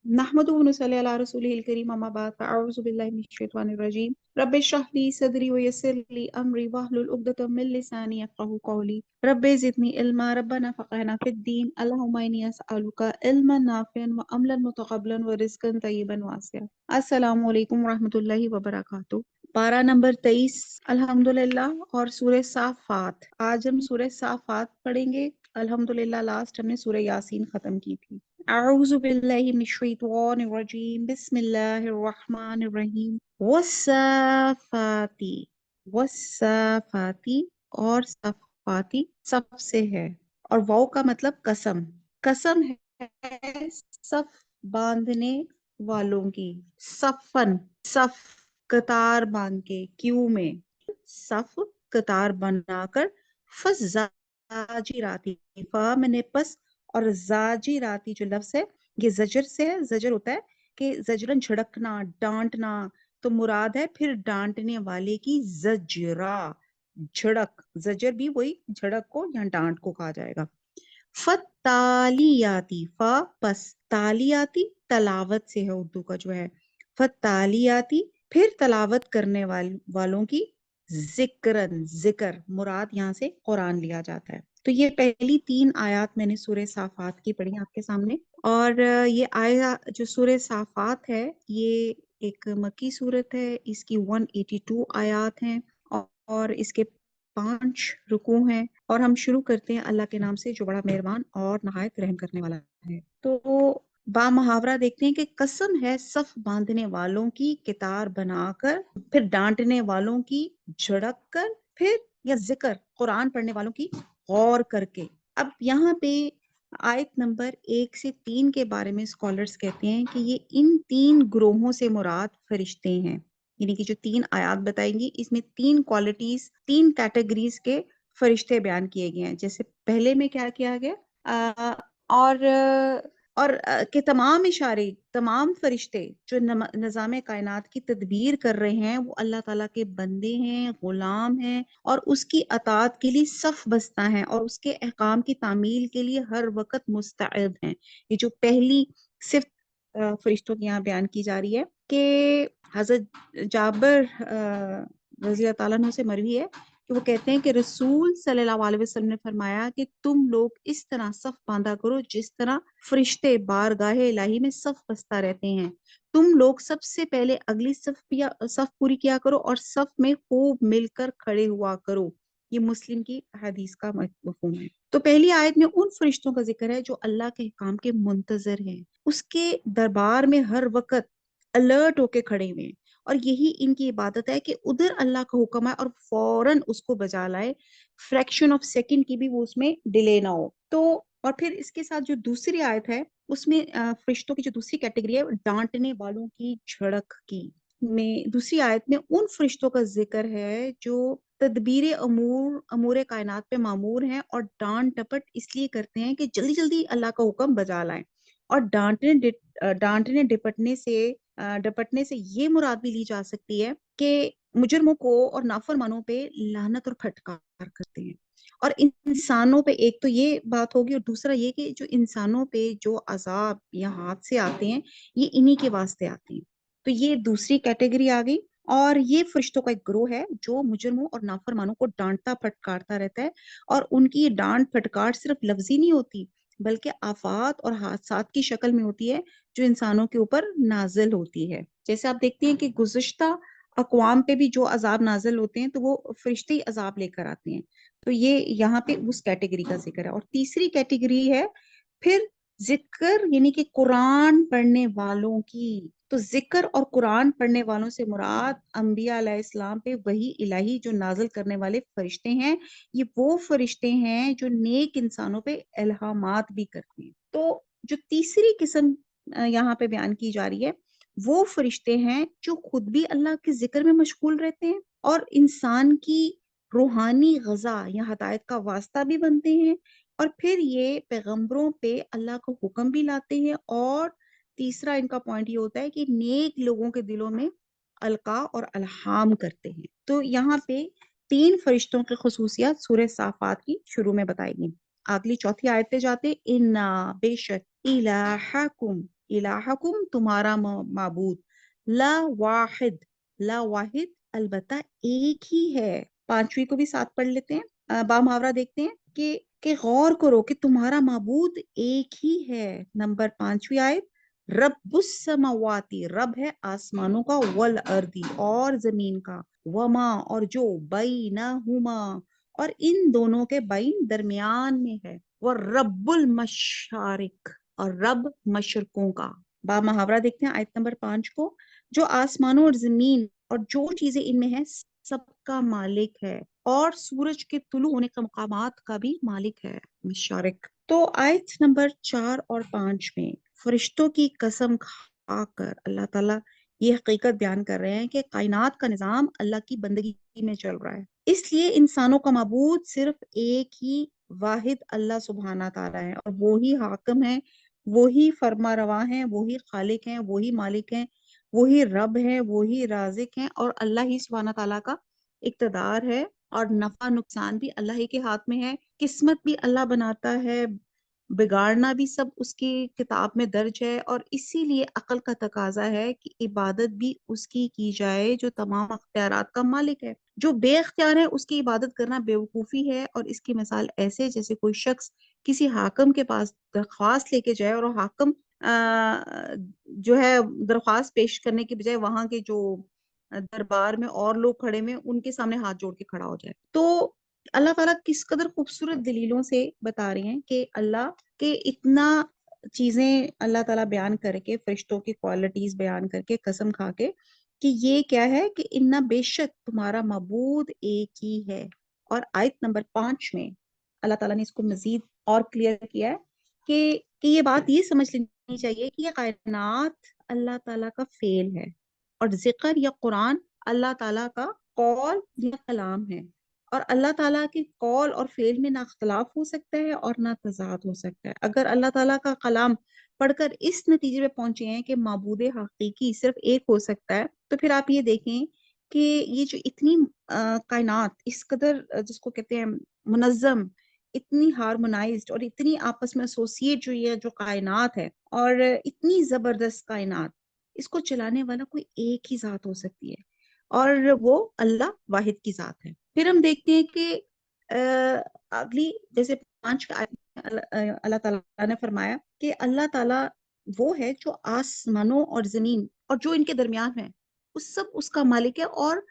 नहमदुहु व नुसल्ली अला रसूलिहिल करीम अम्मा बाद फअऊज़ु बिल्लाहि मिनश शैतानिर रजीम रब्बि इश्रह ली सदरी व यस्सिर ली अमरी वहलुल उक़दतम मिन लिसानी यफ़क़हू क़ौली रब्बि ज़िदनी इल्मा रब्बना फ़क़िहना फ़िद्दीन अल्लाहुम्मा इन्नी अस्अलुका इल्मन नाफ़िअन व अमलन मुतक़ब्बलन व रिज़्क़न तय्यिबन वासिअ। अस्सलामु अलैकुम व रहमतुल्लाहि व बरकातुहू। पारा नंबर 23 अल्हम्दुलिल्लाह और सूरह साफ़ात। आज हम सूरह साफ़ात पढ़ेंगे। अल्हम्दुलिल्लाह लास्ट हमने सूरह यासीन खत्म की थी। अऊज़ु बिल्लाहि मिनश शैतानिर रजीम बिस्मिल्लाहिर रहमानिर रहीम वस्साफ़ाती वस्साफ़ाती और सफ़ाती सबसे है और वाव का मतलब कसम। कसम है सफ बांधने वालों की। सफन सफ कतार बांध के क्यू में सफ कतार बनाकर फस जाजिराती फा मैंने पस और जाजिराती जो लफ्ज है ये जजर से है। जजर होता है कि जजरन झड़कना डांटना, तो मुराद है फिर डांटने वाले की जजरा झड़क। जजर भी वही झड़क को या डांट को कहा जाएगा। फतालियाती फा पस तालियाती तलावत से है उर्दू का जो है। फतालियाती फिर तलावत करने वालों की जिक्रन जिक्र मुराद यहाँ से कुरान लिया जाता है। तो ये पहली 3 आयत मैंने सूरह साफात की पढ़ी आपके सामने। और ये आया जो सूरह साफात है ये एक मक्की सूरत है। इसकी 182 आयत हैं और इसके 5 रुकू हैं। और हम शुरू करते हैं अल्लाह के नाम से जो बड़ा मेहरबान और नहायत रहम करने वाला है। तो बा मुहावरा देखते हैं कि कसम है सफ बांधने वालों की कितार बनाकर फिर डांटने वालों की झड़क कर फिर या जिक्र कुरान पढ़ने वालों की गौर करके। अब यहाँ पे आयत नंबर 1 से 3 के बारे में स्कॉलर्स कहते हैं कि ये इन 3 ग्रोहों से मुराद फरिश्ते हैं। यानी कि जो 3 आयत बताएंगी इसमें 3 क्वालिटीज 3 कैटेगरीज के फरिश्ते बयान किए गए हैं। जैसे पहले में क्या किया गया कि तमाम इशारे तमाम फरिश्ते जो निज़ाम कायनात की तदबीर कर रहे हैं वो अल्लाह ताला के बंदे हैं, गुलाम हैं और उसकी अताअत के लिए सफ बस्ता हैं और उसके अहकाम की तामील के लिए हर वक्त मुस्तैद हैं। ये जो पहली सिर्फ फरिश्तों की यहाँ बयान की जा रही है कि हजरत जाबिर रज़ी अल्लाह ताला अन्हु से मरवी है कि वो कहते हैं कि रसूल सल्लल्लाहु अलैहि वसल्लम ने फरमाया कि तुम लोग इस तरह सफ बांधा करो जिस तरह फरिश्ते बारगाहे इलाही में सफ बस्ता रहते हैं। तुम लोग सबसे पहले अगली सफ पूरी किया करो और सफ में खूब मिलकर खड़े हुआ करो। ये मुस्लिम की हदीस का मफहूम है। तो पहली आयत में उन फरिश्तों का जिक्र है जो अल्लाह के काम के मुंतजर हैं, उसके दरबार में हर वक्त अलर्ट होके खड़े हुए हैं और यही इनकी इबादत है कि उधर अल्लाह का हुक्म है और फौरन उसको बजा लाए। फ्रैक्शन ऑफ सेकंड की भी वो उसमें डिले ना हो। तो और फिर इसके साथ जो दूसरी आयत है उसमें फरिश्तों की जो दूसरी कैटेगरी है डांटने वालों की झड़क की में दूसरी आयत में उन फरिश्तों का जिक्र है जो तदबीर अमूर कायनात पे मामूर हैं और डांट डपट इसलिए करते हैं कि जल्दी जल्दी अल्लाह का हुक्म बजा लाएं। और डांटने डपटने से ये मुराद भी ली जा सकती है कि मुजरमों को और नाफरमानों पे लानत और फटकार करते हैं। और इंसानों पे एक तो ये बात होगी और दूसरा ये कि जो इंसानों पे जो अजाब या हाथ से आते हैं ये इन्हीं के वास्ते आते हैं। तो ये दूसरी कैटेगरी आ गई। और ये फरिश्तों का एक ग्रोह है जो मुजरमों और नाफरमानों को डांटता फटकारता रहता है। और उनकी ये डांट फटकार सिर्फ लफ्जी नहीं होती बल्कि आफात और हादसात की शक्ल में होती है जो इंसानों के ऊपर नाजिल होती है। जैसे आप देखते हैं कि गुज़िश्ता अक़वाम पे भी जो अजाब नाजिल होते हैं तो वो फरिश्ते ही अजाब लेकर आते हैं। तो ये यहाँ पे उस कैटेगरी का जिक्र है। और तीसरी कैटेगरी है फिर जिक्र यानी कि कुरान पढ़ने वालों की। तो जिक्र और कुरान पढ़ने वालों से मुराद अंबिया अलैहिस्सलाम पे वही इलाही जो नाजिल करने वाले फरिश्ते हैं। ये वो फरिश्ते हैं जो नेक इंसानों पे इल्हामात भी करते हैं। तो जो तीसरी किस्म यहाँ पे बयान की जा रही है वो फरिश्ते हैं जो खुद भी अल्लाह के जिक्र में मशगूल रहते हैं और इंसान की रूहानी गजा या हदायत का वास्ता भी बनते हैं। और फिर ये पैगंबरों पे अल्लाह का हुक्म भी लाते हैं। और तीसरा इनका पॉइंट ये होता है कि नेक लोगों के दिलों में अलका और अलहाम करते हैं। तो यहाँ पे 3 फरिश्तों की खुसूसियत सूरह साफात की शुरू में बताई गई। अगली चौथी आयत पे जाते इन्ना बेशक इलाहाकुम इलाहकुम तुम्हारा माबूद, ला वाहिद, ला वाहिद अलबत्ता एक ही है। पांचवी को भी साथ पढ़ लेते हैं। बा मुहावरा देखते हैं कि गौर करो कि तुम्हारा माबूद एक ही है। नंबर पांचवी आयत, रब्बुस समावाती, रब है आसमानों का, वल अर्दी और जमीन का, वमा और जो, बैनहुमा और इन दोनों के बैन दरमियान में है, वो रब्बुल मशारिक और रब मशरकों का। बा मुहावरा देखते हैं आयत नंबर 5 को, जो आसमानों और जमीन और जो चीजें इनमें है सबका मालिक है, और सूरज के तुलू होने का मकामात का भी मालिक है, मशारिक। तो आयत नंबर 4 और 5 में फरिश्तों की कसम खाकर अल्लाह ताला ये हकीकत बयान कर रहे हैं कि कायनात का निजाम अल्लाह की बंदगी में चल रहा है, इसलिए इंसानों का माबूद सिर्फ एक ही वाहिद अल्लाह सुब्हाना ताला है, और वो ही हाकिम है, वो ही फरमा रवा है, वो ही खालिक है, वो ही मालिक है, वो ही रब है, वो ही राजिक है, और अल्लाह ही सुब्हाना ताला का इक्तदार है, और नफा नुकसान भी अल्लाह ही के हाथ में है, किस्मत भी अल्लाह बनाता है, बिगाड़ना भी सब उसकी किताब में दर्ज है, और इसीलिए अक्ल का तकाजा है कि इबादत भी उसकी की जाए जो तमाम अख्तियारात का मालिक है। जो बेख्तियार है उसकी इबादत करना बेवकूफ़ी है, और इसकी मिसाल ऐसे जैसे कोई शख्स किसी हाकिम के पास दरख्वास्त लेके जाए, और हाकिम जो है दरख्वास्त पेश करने की बजाय वहां के जो दरबार में और लोग खड़े में उनके सामने हाथ जोड़ के खड़ा हो जाए। तो अल्लाह ताला किस कदर खूबसूरत दलीलों से बता रहे हैं कि अल्लाह के इतना चीजें अल्लाह ताला बयान करके, फरिश्तों की क्वालिटीज बयान करके कसम खा के कि ये क्या है कि इन्ना बेशक तुम्हारा मबूद एक ही है। और आयत नंबर 5 में अल्लाह ताला ने इसको मजीद और क्लियर किया है कि ये बात ये समझ लेनी चाहिए कि ये कायनात अल्लाह ताला का फेल है, और जिक्र या कुरान अल्लाह ताला का कौल या कलाम है, और अल्लाह ताला के कौल और फेल में ना इख्तलाफ हो सकता है और ना तजाद हो सकता है। अगर अल्लाह ताला का कलाम पढ़कर इस नतीजे पे पहुंचे हैं कि माबूद हकीकी सिर्फ एक हो सकता है, तो फिर आप ये देखें कि ये जो इतनी कायनात इस कदर जिसको कहते हैं मुनज़्ज़म, इतनी हार्मोनाइज्ड और इतनी आपस में एसोसिएट जो ये जो कायनात है, और इतनी जबरदस्त कायनात, इसको चलाने वाला कोई एक ही जात हो सकती है, और वो अल्लाह वाहिद की जात है। फिर हम देखते हैं कि अगली जैसे 5 का आयत में अल्लाह ताला ने फरमाया कि अल्लाह ताला वो है जो आसमानों और जमीन और जो इनके दरमियान है उस सब उसका मालिक है, और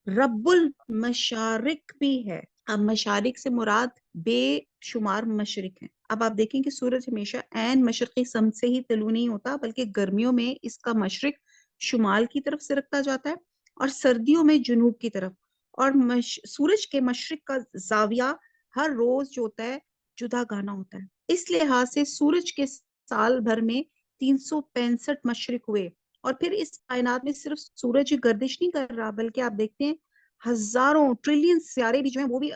रब्बुल मशारिक भी है। अब मशारिक से मुराद बेशुमार मशरिक है। अब आप देखें कि सूरज हमेशा ऐन मशरकी सम से ही तलू नहीं होता, बल्कि गर्मियों में इसका मशरिक शुमाल की तरफ से रखा जाता है, और सर्दियों में जुनूब की तरफ। और सूरज के मशरिक का जाविया हर रोज जो होता है जुदा गाना होता है। इस लिहाज से सूरज के साल भर में 365 मशरिक हुए, और फिर इस कायनात में सिर्फ सूरज ही गर्दिश नहीं कर रहा, बल्कि आप देखते हैं हजारों ट्रिलियन सितारे भी जो हैं वो भी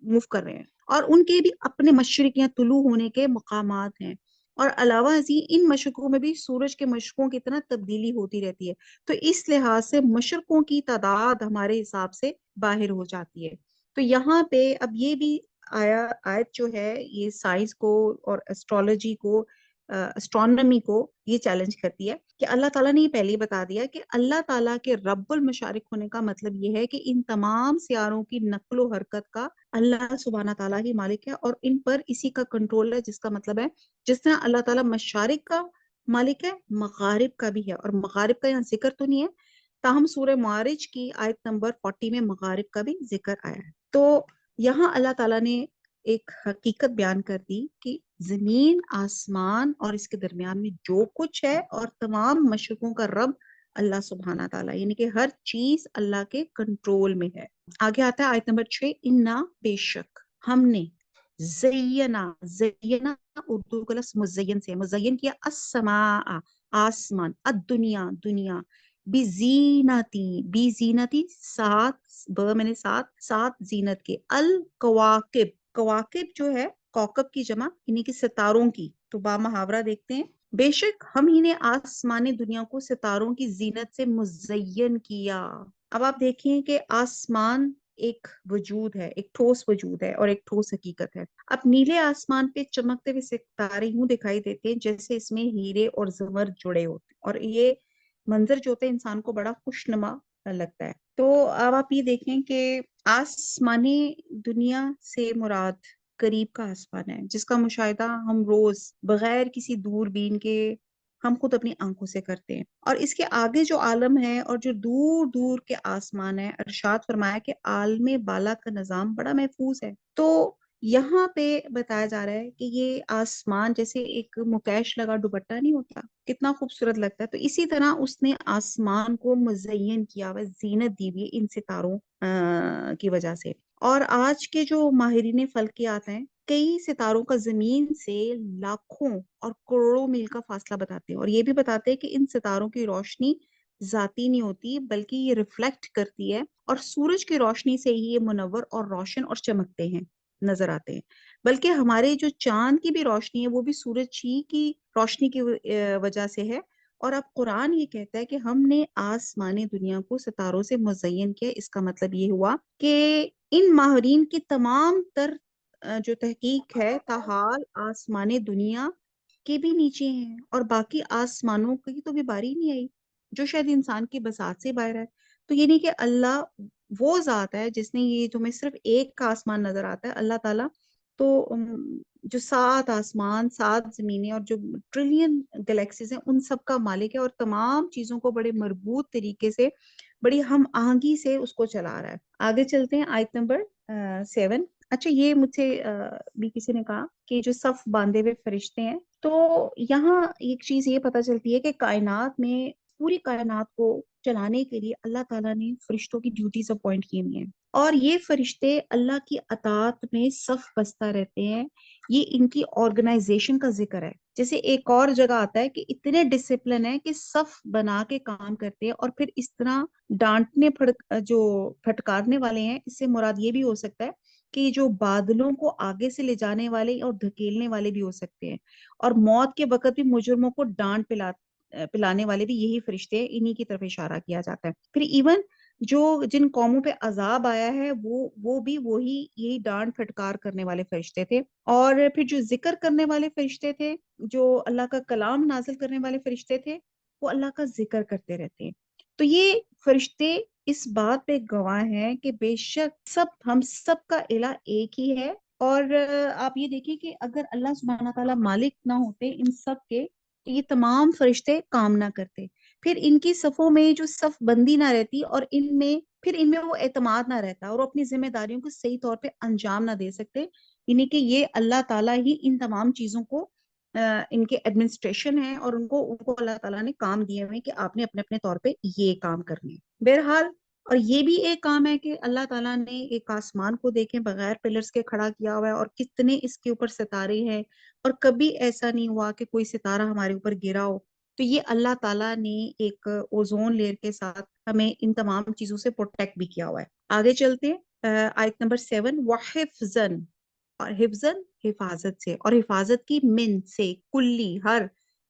मूव कर रहे हैं, और उनके भी अपने मशरिक या तुलू होने के मकामात हैं। और अलावा अजी इन मशरकों में भी सूरज के मशरकों की तरह तब्दीली होती रहती है। तो इस लिहाज से मशरकों की तादाद हमारे हिसाब से बाहर हो जाती है। तो यहाँ पे अब ये भी आयत जो है ये साइंस को और एस्ट्रोलॉजी को, एस्ट्रोनॉमी को ये चैलेंज करती है कि अल्लाह ताला ने ये पहले ही बता दिया कि अल्लाह ताला के रब्बुल मशारिक होने का मतलब ये है कि इन तमाम सियारों की नक्लो हरकत का अल्लाह सुब्हाना ताला ही मालिक है, और इन पर इसी का कंट्रोल है, जिसका मतलब है जिस तरह अल्लाह ताला मशारिक का मालिक है, मगारिब का भी है। और मगारिब का यहाँ जिक्र तो नहीं है, ताहम सूरह मारिज की आयत नंबर 40 में मगारिब का भी जिक्र आया है। तो यहाँ अल्लाह ताला ने एक हकीकत बयान कर दी कि जमीन आसमान और इसके दरमियान में जो कुछ है, और तमाम मशरकों का रब अल्लाह सुब्हाना ताला, यानी कि हर चीज अल्लाह के कंट्रोल में है। आगे आता है आयत नंबर 6, इन्ना बेशक हमने जयना, जयना उर्दू का लफ्ज मुज़य्यन से, मुज़य्यन किया अस्समा आसमान, दुनिया दुनिया, बिजीनती, बिजीनती सात, ब मैंने सात, सात जीनत के, अल कवाकिब, कवाकिब जो है कौकब की जमा यानी कि सितारों की। तो बा मुहावरा देखते हैं, बेशक हम ही ने आसमानी दुनिया को सितारों की जीनत से मुज़य्यन किया। अब आप देखें कि आसमान ایک وجود ہے، ایک ٹھوس وجود ہے اور ایک ٹھوس حقیقت ہے۔ اب نیلے آسمان پہ چمکتے ہوئے ستارے یوں دکھائی دیتے ہیں جیسے اس میں ہیرے اور زمر جڑے ہوتے ہیں، اور یہ منظر جو ہوتا ہے انسان کو بڑا خوشنما لگتا ہے۔ تو اب آپ یہ دیکھیں کہ آسمانی دنیا سے مراد قریب کا آسمان ہے، جس کا مشاہدہ ہم روز بغیر کسی دوربین کے ہم خود اپنی آنکھوں سے کرتے ہیں، اور اس کے آگے جو عالم ہے اور جو دور دور کے آسمان ہے، ارشاد فرمایا کہ عالم بالا کا نظام بڑا محفوظ ہے۔ تو یہاں پہ بتایا جا رہا ہے کہ یہ آسمان جیسے ایک مکیش لگا دوپٹہ نہیں ہوتا، کتنا خوبصورت لگتا ہے، تو اسی طرح اس نے آسمان کو مزین کیا ہوا، زینت دی ہوئی ہے ان ستاروں کی وجہ سے۔ اور آج کے جو ماہرین فلکیات ہیں، کئی ستاروں کا زمین سے لاکھوں اور کروڑوں میل کا فاصلہ بتاتے ہیں، اور یہ بھی بتاتے ہیں کہ ان ستاروں کی روشنی ذاتی نہیں ہوتی بلکہ یہ ریفلیکٹ کرتی ہے، اور سورج کی روشنی سے ہی یہ منور اور روشن اور چمکتے ہیں، نظر آتے ہیں۔ بلکہ ہمارے جو چاند کی بھی روشنی ہے وہ بھی سورج ہی کی روشنی کی وجہ سے ہے۔ اور اب قرآن یہ کہتا ہے کہ ہم نے آسمانی دنیا کو ستاروں سے مزین کیا۔ اس کا مطلب یہ ہوا کہ ان ماہرین کی تمام تر جو تحقیق ہے تاحال آسمانی دنیا کے بھی نیچے ہیں، اور باقی آسمانوں کی تو بھی باری نہیں آئی، جو شاید انسان کی بساط سے باہر ہے۔ تو یہ نہیں کہ اللہ وہ ذات ہے جس نے یہ تمہیں صرف ایک کا آسمان نظر آتا ہے، اللہ تعالیٰ تو جو 7 آسمان، 7 زمینیں اور جو ٹریلین گلیکسیز ہیں ان سب کا مالک ہے، اور تمام چیزوں کو بڑے مربوط طریقے سے، بڑی ہم آہنگی سے اس کو چلا رہا ہے۔ آگے چلتے ہیں آیت نمبر 7۔ اچھا، یہ مجھ سے بھی کسی نے کہا کہ جو صف باندھے ہوئے فرشتے ہیں، تو یہاں ایک چیز یہ پتہ چلتی ہے کہ کائنات میں، پوری کائنات کو چلانے کے لیے اللہ تعالیٰ نے فرشتوں کی ڈیوٹیز اپوائنٹ کی ہوئی ہیں، اور یہ فرشتے اللہ کی اطاعت میں صف بستہ رہتے ہیں۔ یہ ان کی آرگنائزیشن کا ذکر ہے۔ جیسے ایک اور جگہ آتا ہے کہ اتنے ڈسپلن ہے کہ صف بنا کے کام کرتے ہیں، اور پھر اس طرح ڈانٹنے جو پھٹکارنے والے ہیں، اس سے مراد یہ بھی ہو سکتا ہے کہ جو بادلوں کو آگے سے لے جانے والے اور دھکیلنے والے بھی ہو سکتے ہیں، اور موت کے وقت بھی مجرموں کو ڈانٹ پلانے والے بھی یہی فرشتے ہیں، انہی کی طرف اشارہ کیا جاتا ہے۔ پھر ایون جو جن قوموں پہ عذاب آیا ہے وہ بھی وہی یہی ڈانٹ پھٹکار کرنے والے فرشتے تھے، اور پھر جو ذکر کرنے والے فرشتے تھے، جو اللہ کا کلام نازل کرنے والے فرشتے تھے، وہ اللہ کا ذکر کرتے رہتے ہیں۔ تو یہ فرشتے اس بات پہ گواہ ہیں کہ بے شک ہم سب کا الہ ایک ہی ہے، اور آپ یہ دیکھیں کہ اگر اللہ سبحانہ تعالیٰ مالک نہ ہوتے ان سب کے، تو یہ تمام فرشتے کام نہ کرتے، پھر ان کی صفوں میں جو صف بندی نہ رہتی، اور ان میں وہ اعتماد نہ رہتا، اور وہ اپنی ذمہ داریوں کو صحیح طور پہ انجام نہ دے سکتے، یعنی کہ یہ اللہ تعالیٰ ہی ان تمام چیزوں کو ان کے ایڈمنسٹریشن ہے، اور ان کو اللہ تعالیٰ نے کام دیے ہوئے کہ آپ نے اپنے اپنے طور پہ یہ کام کرنے ہیں۔ بہرحال، اور یہ بھی ایک کام ہے کہ اللہ تعالیٰ نے ایک آسمان کو دیکھیں بغیر پلرز کے کھڑا کیا ہوا ہے، اور کتنے اس کے اوپر ستارے ہیں، اور کبھی ایسا نہیں ہوا کہ کوئی ستارہ ہمارے اوپر گرا ہو۔ تو یہ اللہ تعالیٰ نے ایک اوزون لیئر کے ساتھ ہمیں ان تمام چیزوں سے پروٹیکٹ بھی کیا ہوا ہے۔ آگے چلتے ہیں آیت نمبر 7۔ وَحِفْظًا، اور حفظن حفاظت سے، اور حفاظت کی من سے، کلی ہر،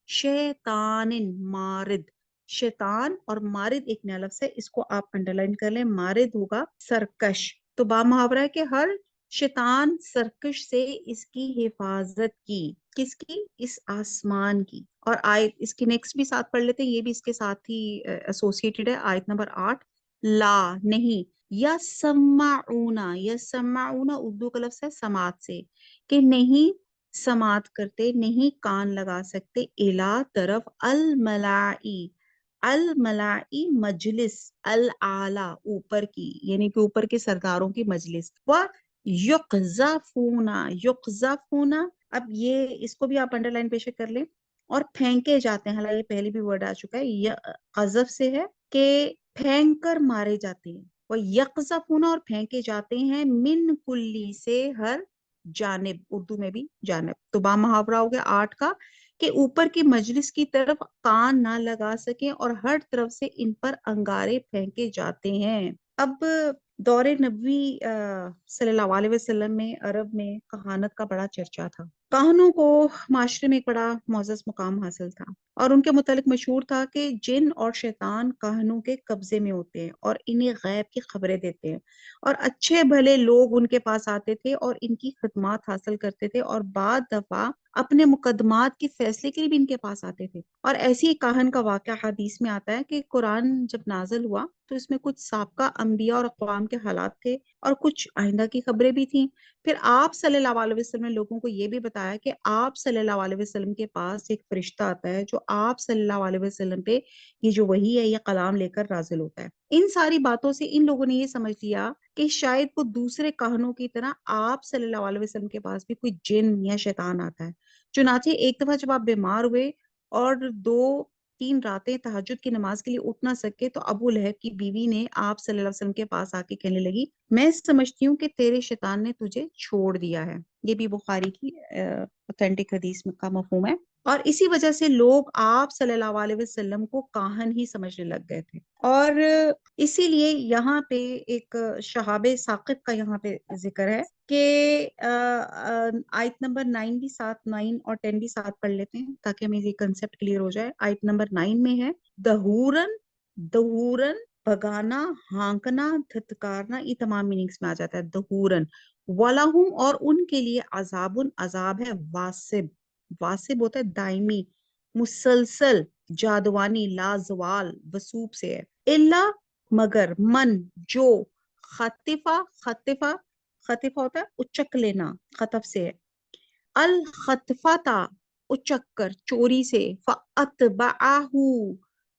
شیطان مارد، شیطان اور مارد ایک نیا لفظ ہے، اس کو آپ انڈرلائن کر لیں، مارد ہوگا سرکش، تو با محاورہ ہے کہ ہر شیطان سرکش سے اس کی حفاظت کی، کس کی؟ اس آسمان کی۔ اور آیت اس کی نیکسٹ بھی ساتھ پڑھ لیتے ہیں، یہ بھی اس کے ساتھ ہی ایسوسیٹڈ ہے، آیت نمبر 8۔ لا، نہیں، یسمعون اردو کا لفظ ہے سماعت سے، کہ نہیں سماعت کرتے، نہیں کان لگا سکتے، الا طرف، الملائی، الملائی مجلس، الاعلی اوپر کی، یعنی کہ اوپر کے سرداروں کی مجلس، و یقذفون، یقذفون، اب یہ اس کو بھی آپ انڈر لائن پیش کر لیں، اور پھینکے جاتے ہیں، حالانکہ یہ پہلے بھی ورڈ آ چکا ہے، قذف سے ہے کہ پھینک کر مارے جاتے ہیں، وہ یقذفون، اور پھینکے جاتے ہیں، من کلی سے، ہر جانب، اردو میں بھی جانب، تو با محاورہ ہو گیا 8 کا، کہ اوپر کی مجلس کی طرف کان نہ لگا سکیں، اور ہر طرف سے ان پر انگارے پھینکے جاتے ہیں۔ اب دور نبوی صلی اللہ علیہ وسلم میں عرب میں کہانت کا بڑا چرچا تھا، काहनों को माशरे में एक बड़ा मोअज़्ज़ज़ मुकाम हासिल था और उनके मुतालिक मशहूर था कि जिन और शैतान काहनों के कब्जे में होते हैं और इन्हें गैब की खबरें देते हैं और अच्छे भले लोग उनके पास आते थे और इनकी खिदमत हासिल करते थे और बाद दफा अपने मुकदमात के फैसले के लिए भी इनके पास आते थे। और ऐसी एक काहन का वाक़या हदीस में आता है कि कुरान जब नाज़िल हुआ तो इसमें कुछ साबका अंबिया और अक़वाम के हालात थे और कुछ आइंदा की खबरें भी थी। फिर आप सल्लल्लाहु अलैहि वसल्लम ने लोगों को ये भी बताया कि आप सल्लल्लाहु अलैहि वसल्लम के पास एक फरिश्ता आता है जो आप सल्लल्लाहु अलैहि वसल्लम पे ये जो वही है ये कलाम लेकर नाजिल होता है। इन सारी बातों से इन लोगों ने ये समझ लिया कि शायद वो दूसरे काहनों की तरह आप सल्लल्लाहु अलैहि वसल्लम के पास भी कोई जिन या शैतान आता है। चुनाचे एक दफा जब आप बीमार हुए और 2-3 रातें तहज्जुद की नमाज के लिए उठ ना सके तो अबू लहब की बीवी ने आप सल्लल्लाहु अलैहि वसल्लम के पास आके कहने लगी, मैं समझती हूँ कि तेरे शैतान ने तुझे छोड़ दिया है। ये भी बुखारी की ऑथेंटिक हदीस में का मफहूम है। और इसी वजह से लोग आप सल्लल्लाहु अलैहि वसल्लम को काहन ही समझने लग गए थे। और इसीलिए यहाँ पे एक शहाबे साकिब का यहाँ पे जिक्र है कि आयत नंबर 9 भी साथ 9 और 10 भी साथ पढ़ लेते हैं ताकि हमें ये कंसेप्ट क्लियर हो जाए। आयत नंबर 9 में है दहूरन, दहूरन भगाना, हाँकना, धत्कारना, ये तमाम मीनिंग्स में आ जाता है दहूरन। वलाहुम और उनके लिए अजाबुन अजाब है वासिब, वासिब होता है दायमी, मुसलसल, जादवानी, लाजवाल, वसूब से है। इल्ला मगर, मन जो, खतिफा, खतिफा, खतिफा होता है उचक लेना, खतफ से है। अल खतफता उचक कर, चोरी से। फअतबाहू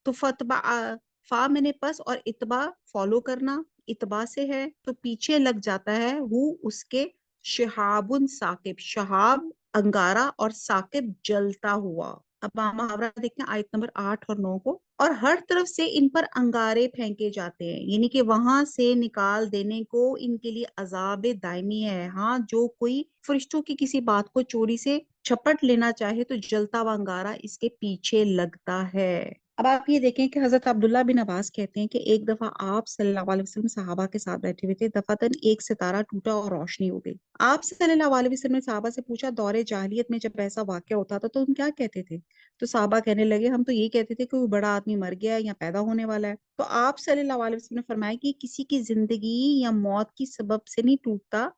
तो फतबा, फा मैंने पस और इतबा फॉलो करना, इतबा से है तो पीछे लग जाता है वो उसके। शहाबुन साकिब, शहाब अंगारा और साकिब जलता हुआ। अब हम मुहावरा देखते हैं आयत नंबर 8 और 9 को। और हर तरफ से इन पर अंगारे फेंके जाते हैं, यानी कि वहां से निकाल देने को इनके लिए अजाब दायमी है। हाँ, जो कोई फरिश्तों की किसी बात को चोरी से झपट लेना चाहे तो जलता हुआ अंगारा इसके पीछे लगता है। अब आप ये देखें कि हजरत अब्दुल्ला बिन अब्बास कहते हैं कि एक दफा आप सल्लल्लाहु अलैहि वसल्लम सहाबा के साथ बैठे हुए थे, दफातन एक सितारा टूटा और रोशनी हो गई। आप सल्लल्लाहु अलैहि वसल्लम ने सहाबा से पूछा, दौरे जाहिलियत में जब ऐसा वाकया होता था तो तुम क्या कहते थे? तो सहाबा कहने लगे, हम तो ये कहते थे कि कोई बड़ा आदमी मर गया है या पैदा होने वाला है। तो आप सल्लल्लाहु अलैहि वसल्लम ने फरमाया कि किसी की जिंदगी या मौत की सबब से नहीं टूटता।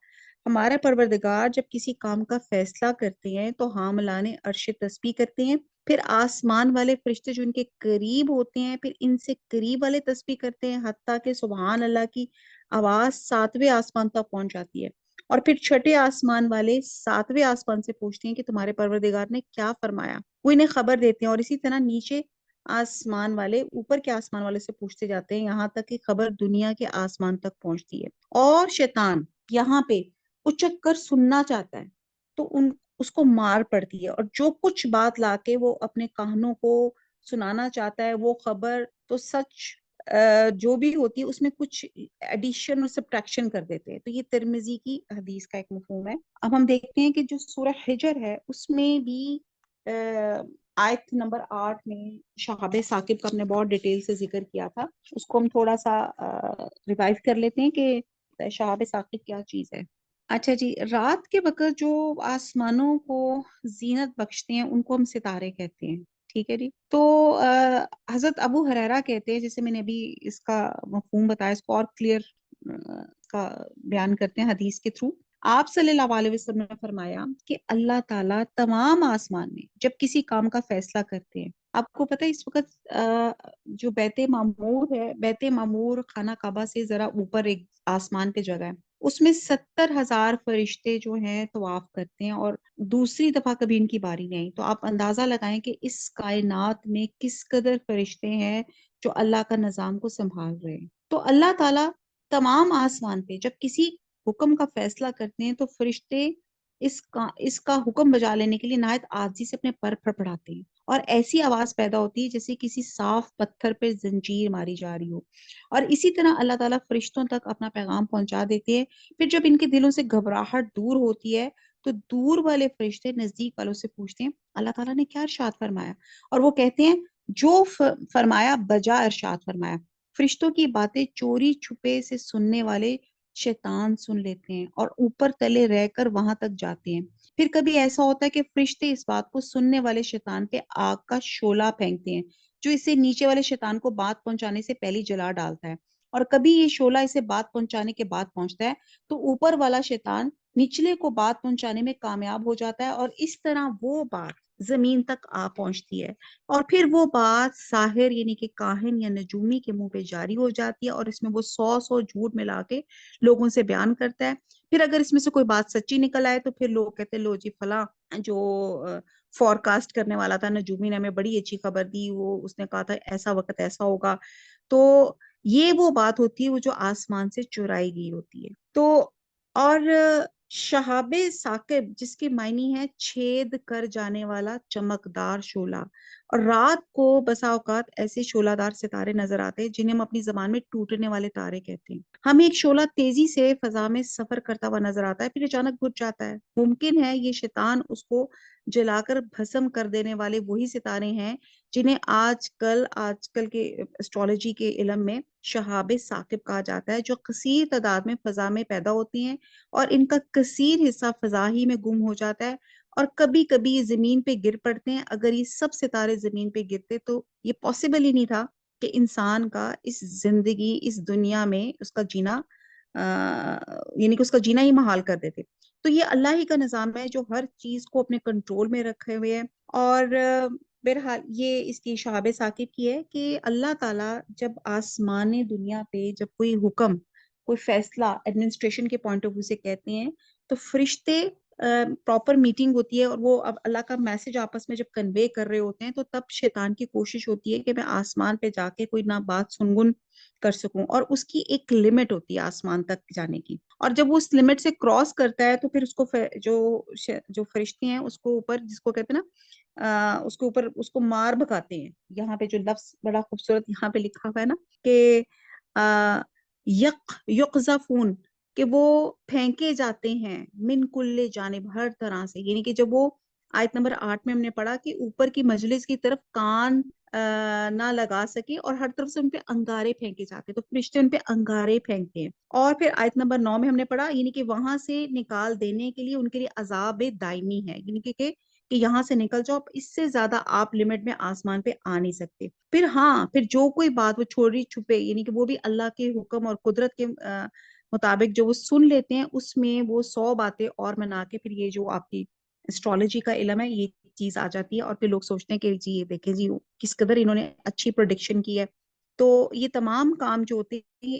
हमारा परवरदिगार जब किसी काम का फैसला करते हैं तो हामलाने अर्श तस्बीह करते हैं, फिर आसमान वाले फरिश्ते जो इनके करीब होते हैं फिर इनसे करीब वाले तस्बीह करते हैं, हत्ता कि सुभान अल्लाह की आवाज 7वें आसमान तक पहुंच जाती है। और फिर छठे आसमान वाले 7वें आसमान से पूछते हैं कि तुम्हारे परवरदिगार ने क्या फरमाया, वो इन्हें खबर देते हैं। और इसी तरह नीचे आसमान वाले ऊपर के आसमान वाले से पूछते जाते हैं, यहाँ तक कि खबर दुनिया के आसमान तक पहुंचती है। और शैतान यहाँ पे उचक कर सुनना चाहता है तो उन उसको मार पड़ती है। और जो कुछ बात लाके वो अपने कानों को सुनाना चाहता है वो खबर तो सच जो भी होती है उसमें कुछ एडिशन और सब्ट्रैक्शन कर देते हैं। तो ये तिरमिजी की हदीस का एक मफहूम है। अब हम देखते हैं कि जो सूरह हिजर है उसमें भी अ, आयत नंबर 8 में शहाबे साकिब का हमने बहुत डिटेल से जिक्र किया था, उसको हम थोड़ा सा रिवाइव कर लेते हैं कि शहाबे साकिब क्या चीज है। अच्छा जी, रात के वक्त जो आसमानों को जीनत बख्शते हैं उनको हम सितारे कहते हैं। ठीक है जी। तो हजरत अबू हुरैरा कहते हैं, जैसे मैंने अभी इसका मफहूम बताया, इसको और क्लियर का बयान करते हैं हदीस के थ्रू। आप सल्लल्लाहु अलैहि वसल्लम ने फरमाया कि अल्लाह ताला तमाम आसमान में जब किसी काम का फैसला करते हैं, आपको पता है इस वक्त जो बैते मामूर है, बैते मामूर खाना काबा से जरा ऊपर एक आसमान पे जगह है, उसमें 70,000 फरिश्ते जो हैं तवाफ करते हैं और दूसरी दफा कभी इनकी बारी नहीं आई। तो आप अंदाजा लगाएं कि इस कायनात में किस कदर फरिश्ते हैं जो अल्लाह का निजाम को संभाल रहे हैं। तो अल्लाह ताला तमाम आसमान पे जब किसी हुक्म का फैसला करते हैं तो फरिश्ते इसका हुक्म बजा लेने के लिए नहायत आजिज़ी से अपने पर फड़फड़ाते हैं और ऐसी आवाज पैदा होती है जैसे किसी साफ पत्थर पे जंजीर मारी जा रही हो। और इसी तरह अल्लाह ताला फरिश्तों तक अपना पैगाम पहुंचा देते हैं। फिर जब इनके दिलों से घबराहट दूर होती है तो दूर वाले फरिश्ते नजदीक वालों से पूछते हैं, अल्लाह ताला ने क्या इरशाद फरमाया? और वो कहते हैं, जो फरमाया बजा इरशाद फरमाया। फरिश्तों की बातें चोरी छुपे से सुनने वाले شیطان سن لیتے ہیں اور اوپر تلے رہ کر وہاں تک جاتے ہیں۔ پھر کبھی ایسا ہوتا ہے کہ فرشتے اس بات کو سننے والے شیطان پہ آگ کا شعلہ پھینکتے ہیں جو اسے نیچے والے شیطان کو بات پہنچانے سے پہلے جلا ڈالتا ہے، اور کبھی یہ شعلہ اسے بات پہنچانے کے بعد پہنچتا ہے تو اوپر والا شیطان نچلے کو بات پہنچانے میں کامیاب ہو جاتا ہے، اور اس طرح وہ بات زمین تک آ پہنچتی ہے، اور پھر وہ بات ساحر یعنی کہ کاہن یا نجومی کے منہ پہ جاری ہو جاتی ہے، اور اس میں وہ سو جھوٹ ملا کے لوگوں سے بیان کرتا ہے۔ پھر اگر اس میں سے کوئی بات سچی نکل آئے تو پھر لوگ کہتے ہیں لو جی فلاں جو فورکاسٹ کرنے والا تھا، نجومی نے ہمیں بڑی اچھی خبر دی، وہ اس نے کہا تھا ایسا وقت ایسا ہوگا۔ تو یہ وہ بات ہوتی ہے وہ جو آسمان سے چرائی گئی ہوتی ہے۔ تو اور شہاب ثاقب جس کے معنی ہے چھید کر جانے والا چمکدار شعلہ، اور رات کو بسا اوقات ایسے شعلہ دار ستارے نظر آتے ہیں جنہیں ہم اپنی زبان میں ٹوٹنے والے تارے کہتے ہیں۔ ہمیں ایک شعلہ تیزی سے فضا میں سفر کرتا ہوا نظر آتا ہے، پھر اچانک بجھ جاتا ہے۔ ممکن ہے یہ شیطان اس کو جلا کر بھسم کر دینے والے وہی ستارے ہیں جنہیں آج کل کے اسٹرالوجی کے علم میں شہاب ثاقب کہا جاتا ہے، جو کثیر تعداد میں فضا میں پیدا ہوتی ہیں اور ان کا کثیر حصہ فضا ہی میں گم ہو جاتا ہے، اور کبھی کبھی یہ زمین پہ گر پڑتے ہیں۔ اگر یہ سب ستارے زمین پہ گرتے تو یہ پاسبل ہی نہیں تھا کہ انسان کا اس زندگی اس دنیا میں اس کا جینا یعنی کہ اس کا جینا ہی محال کر دیتے۔ تو یہ اللہ ہی کا نظام ہے جو ہر چیز کو اپنے کنٹرول میں رکھے ہوئے ہے، اور بہرحال یہ اس کی شہاب ثاقب کی ہے کہ اللہ تعالیٰ جب آسمان دنیا پہ جب کوئی حکم کوئی فیصلہ ایڈمنسٹریشن کے پوائنٹ آف ویو سے کہتے ہیں تو فرشتے پراپر میٹنگ ہوتی ہے، اور وہ اب اللہ کا میسج آپس میں جب کنوے کر رہے ہوتے ہیں تو تب شیطان کی کوشش ہوتی ہے کہ میں آسمان پہ جا کے کوئی نہ بات سنگن کر سکوں، اور اس کی ایک لمٹ ہوتی ہے آسمان تک جانے کی، اور جب وہ اس لمٹ سے کراس کرتا ہے تو پھر اس کو جو فرشتے ہیں اس کو اوپر جس کو کہتے ہیں نا اس کو اوپر اس کو مار بھگاتے ہیں۔ یہاں پہ جو لفظ بڑا خوبصورت یہاں پہ لکھا ہوا ہے نا کہ یقذفون کہ وہ پھینکے جاتے ہیں من کل جانب ہر طرح سے، یعنی کہ جب وہ آیت نمبر 8 میں ہم نے پڑھا کہ اوپر کی مجلس کی طرف کان نہ لگا سکے اور ہر طرف سے ان پہ انگارے پھینکے جاتے، تو فرشتے ان پہ انگارے پھینکتے ہیں۔ اور پھر آیت نمبر 9 میں ہم نے پڑھا یعنی کہ وہاں سے نکال دینے کے لیے ان کے لیے عذاب دائمی ہے، یعنی کہ یہاں سے نکل جاؤ، اس سے زیادہ آپ لمٹ میں آسمان پہ آ نہیں سکتے۔ پھر جو کوئی بات وہ چھوڑی چھپے یعنی کہ وہ بھی اللہ کے حکم اور قدرت کے مطابق جو وہ سن لیتے ہیں، اس میں وہ 100 باتیں اور منا کے پھر یہ جو آپ کی اسٹرالوجی کا علم ہے یہ چیز آ جاتی ہے، اور پھر لوگ سوچتے ہیں کہ جی یہ دیکھیں جی کس قدر انہوں نے اچھی پروڈکشن کی ہے۔ تو یہ تمام کام جو ہوتے ہیں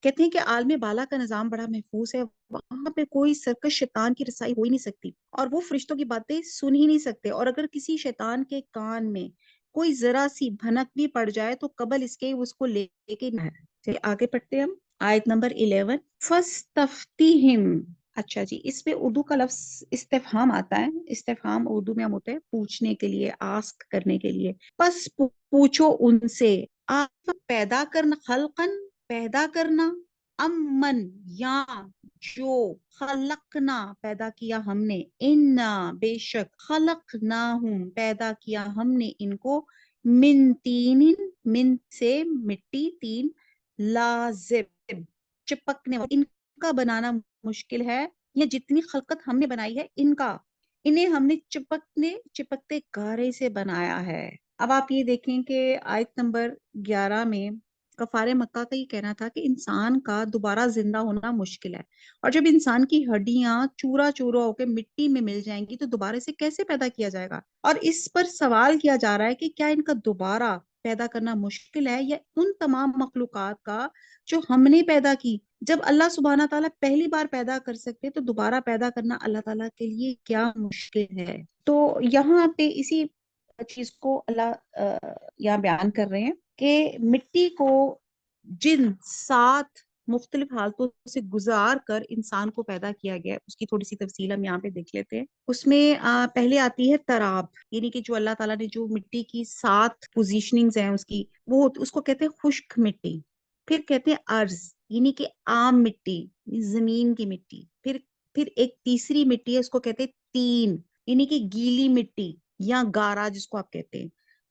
کہتے ہیں کہ عالم بالا کا نظام بڑا محفوظ ہے، وہاں پہ کوئی سرکش شیطان کی رسائی ہو ہی نہیں سکتی، اور وہ فرشتوں کی باتیں سن ہی نہیں سکتے، اور اگر کسی شیطان کے کان میں کوئی ذرا سی بھنک بھی پڑ جائے تو قبل اس کے اس کو لے کے نہ ہے۔ چلیے آگے پڑھتے ہیں ہم آیت نمبر 11 فَاسْتَفْتِهِمْ۔ اچھا جی، اس پہ اردو کا لفظ استفہام آتا ہے، استفہام اردو میں ہم ہوتے ہیں پوچھنے کے لیے، آسک کرنے کے لیے، پس پوچھو ان سے پیدا کرنا، خلقن پیدا کرنا، امن یا جو خلقنا پیدا کیا ہم نے، انا بے شک خلقناہم پیدا کیا ہم نے ان کو، من تین من سے مٹی، تین لازب چپکنے ان کا بنانا مشکل ہے، یا جتنی خلقت ہم نے بنائی ہے انہیں ہم نے چپکتے گارے سے بنایا ہے۔ اب آپ یہ دیکھیں کہ آیت نمبر 11 میں کفار مکہ کا یہ کہنا تھا کہ انسان کا دوبارہ زندہ ہونا مشکل ہے، اور جب انسان کی ہڈیاں چورا چورا ہو کے مٹی میں مل جائیں گی تو دوبارہ سے کیسے پیدا کیا جائے گا، اور اس پر سوال کیا جا رہا ہے کہ کیا ان کا دوبارہ پیدا کرنا مشکل ہے یا ان تمام مخلوقات کا جو ہم نے پیدا کی۔ جب اللہ سبحانہ تعالیٰ پہلی بار پیدا کر سکتے تو دوبارہ پیدا کرنا اللہ تعالیٰ کے لیے کیا مشکل ہے۔ تو یہاں پہ اسی چیز کو اللہ یہاں بیان کر رہے ہیں کہ مٹی کو جن 7 مختلف حالتوں سے گزار کر انسان کو پیدا کیا گیا ہے، اس کی تھوڑی سی تفصیل ہم یہاں پہ دیکھ لیتے ہیں۔ اس میں پہلے آتی ہے تراب، یعنی کہ جو اللہ تعالیٰ نے جو مٹی کی 7 پوزیشننگز ہیں اس کی، وہ اس کو کہتے ہیں خشک مٹی، پھر کہتے ہیں ارض یعنی کہ عام مٹی، زمین کی مٹی، پھر ایک تیسری مٹی ہے اس کو کہتے ہیں تین یعنی کہ گیلی مٹی یا گارا جس کو آپ کہتے ہیں،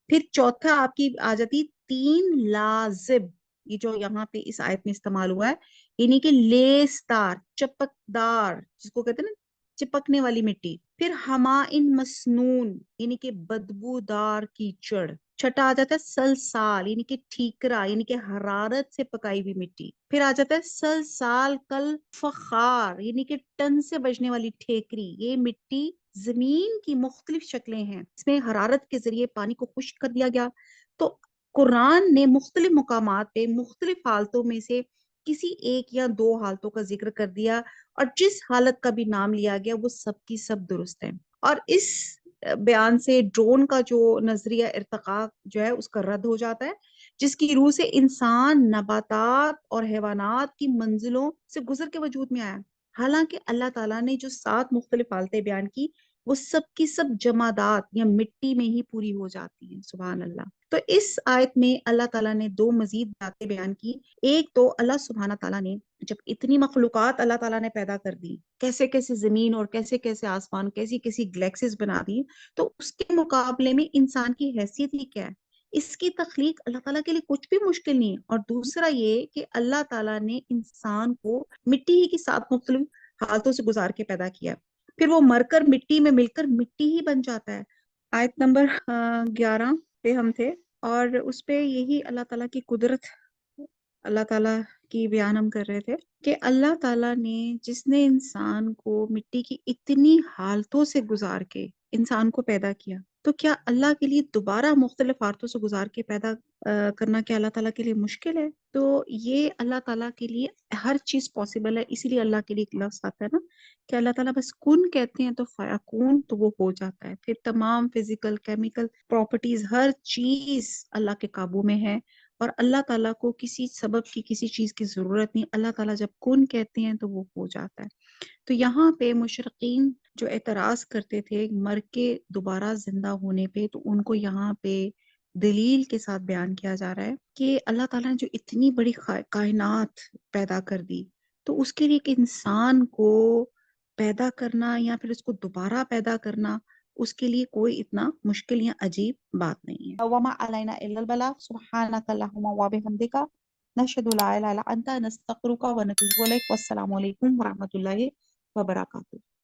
پھر چوتھا آپ کی آ جاتی 3 لازب یہ جو یہاں پہ اس آیت میں استعمال ہوا ہے، یعنی کہ لیسدار، چپکدار، جس کو کہتے ہیں نا چپکنے والی مٹی. پھر ہمائن مسنون، یعنی کہ بدبودار کیچڑ. چھٹا آ جاتا ہے سلسال، یعنی کہ ٹھیکرا، یعنی کہ حرارت سے پکائی ہوئی مٹی. پھر آ جاتا ہے سلسال کل فخار، یعنی کہ ٹن سے بجنے والی ٹھیکری. یہ مٹی زمین کی مختلف شکلیں ہیں، اس میں حرارت کے ذریعے پانی کو خشک کر دیا گیا. تو قرآن نے مختلف مقامات پہ مختلف حالتوں میں سے کسی ایک یا دو حالتوں کا ذکر کر دیا، اور جس حالت کا بھی نام لیا گیا وہ سب کی سب درست ہے. اور اس بیان سے ڈرون کا جو نظریہ ارتقاء جو ہے اس کا رد ہو جاتا ہے، جس کی روح سے انسان، نباتات اور حیوانات کی منزلوں سے گزر کے وجود میں آیا. حالانکہ اللہ تعالیٰ نے جو 7 مختلف حالتیں بیان کی، وہ سب کی سب جمادات یا مٹی میں ہی پوری ہو جاتی ہیں. سبحان اللہ. تو اس آیت میں اللہ تعالیٰ نے 2 مزید باتیں بیان کی. ایک تو اللہ سبحانہ تعالیٰ نے جب اتنی مخلوقات اللہ تعالیٰ نے پیدا کر دی، کیسے کیسے زمین اور کیسے کیسے آسمان، کیسی کیسی گلیکسیز بنا دی، تو اس کے مقابلے میں انسان کی حیثیت ہی کیا ہے؟ اس کی تخلیق اللہ تعالیٰ کے لیے کچھ بھی مشکل نہیں ہے. اور دوسرا یہ کہ اللہ تعالیٰ نے انسان کو مٹی ہی کی 7 مختلف حالتوں سے گزار کے پیدا کیا، پھر وہ مر کر مٹی میں مل کر مٹی ہی بن جاتا ہے. آیت نمبر 11 پہ ہم تھے، اور اس پہ یہی اللہ تعالیٰ کی قدرت، اللہ تعالیٰ کی بیان ہم کر رہے تھے کہ اللہ تعالیٰ نے، جس نے انسان کو مٹی کی اتنی حالتوں سے گزار کے انسان کو پیدا کیا، تو کیا اللہ کے لیے دوبارہ مختلف حالتوں سے گزار کے پیدا کرنا کیا اللہ تعالیٰ کے لیے مشکل ہے؟ تو یہ اللہ تعالیٰ کے لیے ہر چیز پاسبل ہے. اسی لیے اللہ کے لیے ایک لفظ آتا ہے نا کہ اللہ تعالیٰ بس کن کہتے ہیں تو فیکون، تو وہ ہو جاتا ہے. پھر تمام فزیکل، کیمیکل پراپرٹیز، ہر چیز اللہ کے قابو میں ہے، اور اللہ تعالیٰ کو کسی سبب کی، کسی چیز کی ضرورت نہیں. اللہ تعالیٰ جب کن کہتے ہیں تو وہ ہو جاتا ہے. تو یہاں پہ مشرقین جو اعتراض کرتے تھے مر کے دوبارہ زندہ ہونے پہ، تو ان کو یہاں پہ دلیل کے ساتھ بیان کیا جا رہا ہے کہ اللہ تعالیٰ نے جو اتنی بڑی کائنات پیدا کر دی، تو اس کے لیے ایک انسان کو پیدا کرنا یا پھر اس کو دوبارہ پیدا کرنا، اس کے لیے کوئی اتنا مشکل یا عجیب بات نہیں ہے. وما علینا الا البلاغ سبحانک اللہم وبحمدک نشہد لا الہ الا انت نستغفرک ونتوب الیک. والسلام علیکم ورحمۃ اللہ وبرکاتہ.